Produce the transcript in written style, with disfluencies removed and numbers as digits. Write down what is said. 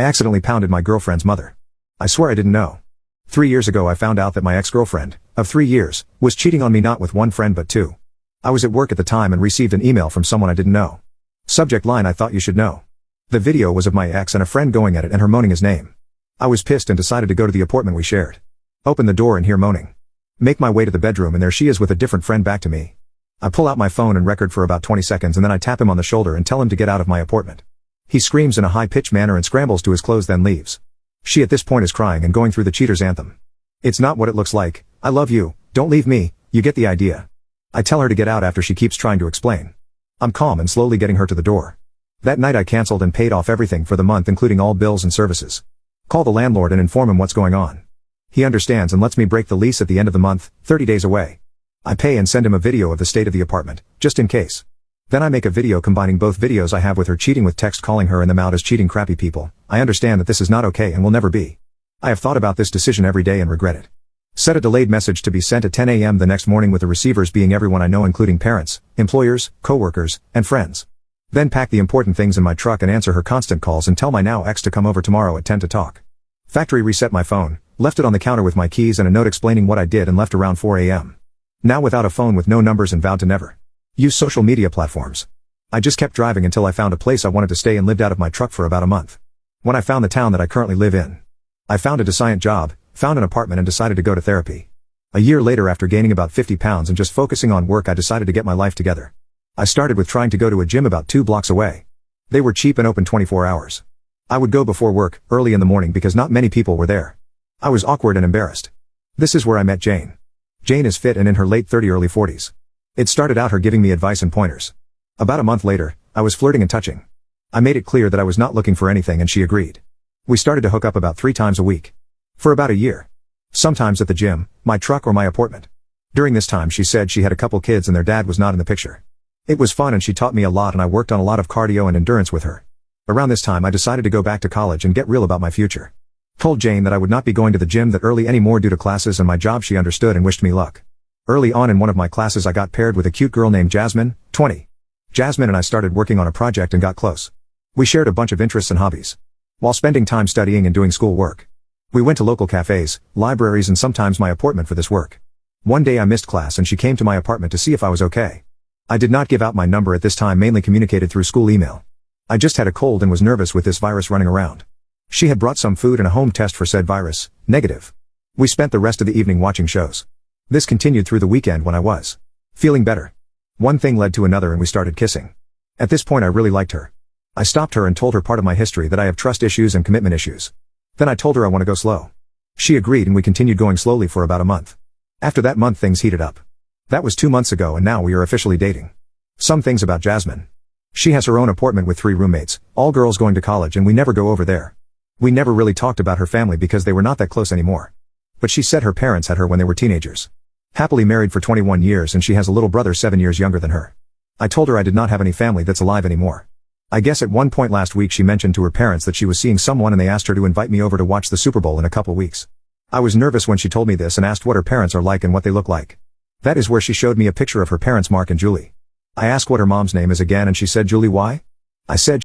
I accidentally pounded my girlfriend's mother. I swear I didn't know. 3 years ago I found out that my ex-girlfriend, of 3 years, was cheating on me not with one friend but two. I was at work at the time and received an email from someone I didn't know. Subject line: I thought you should know. The video was of my ex and a friend going at it and her moaning his name. I was pissed and decided to go to the apartment we shared. Open the door and hear moaning. Make my way to the bedroom and there she is with a different friend back to me. I pull out my phone and record for about 20 seconds and then I tap him on the shoulder and tell him to get out of my apartment. He screams in a high-pitched manner and scrambles to his clothes then leaves. She at this point is crying and going through the cheater's anthem. It's not what it looks like. I love you, don't leave me, you get the idea. I tell her to get out after she keeps trying to explain. I'm calm and slowly getting her to the door. That night I canceled and paid off everything for the month including all bills and services. Call the landlord and inform him what's going on. He understands and lets me break the lease at the end of the month, 30 days away. I pay and send him a video of the state of the apartment, just in case. Then I make a video combining both videos I have with her cheating with text calling her and them out as cheating crappy people. I understand that this is not okay and will never be. I have thought about this decision every day and regret it. Set a delayed message to be sent at 10 a.m. the next morning with the receivers being everyone I know including parents, employers, co-workers, and friends. Then pack the important things in my truck and answer her constant calls and tell my now ex to come over tomorrow at 10 to talk. Factory reset my phone, left it on the counter with my keys and a note explaining what I did and left around 4 a.m. Now without a phone with no numbers and vowed to never use social media platforms. I just kept driving until I found a place I wanted to stay and lived out of my truck for about a month. When I found the town that I currently live in, I found a decent job, found an apartment and decided to go to therapy. A year later after gaining about 50 pounds and just focusing on work I decided to get my life together. I started with trying to go to a gym about 2 blocks away. They were cheap and open 24 hours. I would go before work, early in the morning because not many people were there. I was awkward and embarrassed. This is where I met Jane. Jane is fit and in her late 30s, early 40s. It started out her giving me advice and pointers. About a month later, I was flirting and touching. I made it clear that I was not looking for anything and she agreed. We started to hook up about 3 times a week. For about a year. Sometimes at the gym, my truck or my apartment. During this time she said she had a couple kids and their dad was not in the picture. It was fun and she taught me a lot and I worked on a lot of cardio and endurance with her. Around this time I decided to go back to college and get real about my future. Told Jane that I would not be going to the gym that early anymore due to classes and my job. She understood and wished me luck. Early on in one of my classes I got paired with a cute girl named Jasmine, 20. Jasmine and I started working on a project and got close. We shared a bunch of interests and hobbies. While spending time studying and doing school work. We went to local cafes, libraries and sometimes my apartment for this work. One day I missed class and she came to my apartment to see if I was okay. I did not give out my number at this time, mainly communicated through school email. I just had a cold and was nervous with this virus running around. She had brought some food and a home test for said virus, negative. We spent the rest of the evening watching shows. This continued through the weekend when I was feeling better. One thing led to another and we started kissing. At this point I really liked her. I stopped her and told her part of my history, that I have trust issues and commitment issues. Then I told her I want to go slow. She agreed and we continued going slowly for about a month. After that month things heated up. That was 2 months ago and now we are officially dating. Some things about Jasmine. She has her own apartment with 3 roommates, all girls going to college, and we never go over there. We never really talked about her family because they were not that close anymore. But she said her parents had her when they were teenagers. Happily married for 21 years and she has a little brother 7 years younger than her. I told her I did not have any family that's alive anymore. I guess at one point last week she mentioned to her parents that she was seeing someone and they asked her to invite me over to watch the Super Bowl in a couple weeks. I was nervous when she told me this and asked what her parents are like and what they look like. That is where she showed me a picture of her parents, Mark and Julie. I asked what her mom's name is again and she said Julie. Why? I said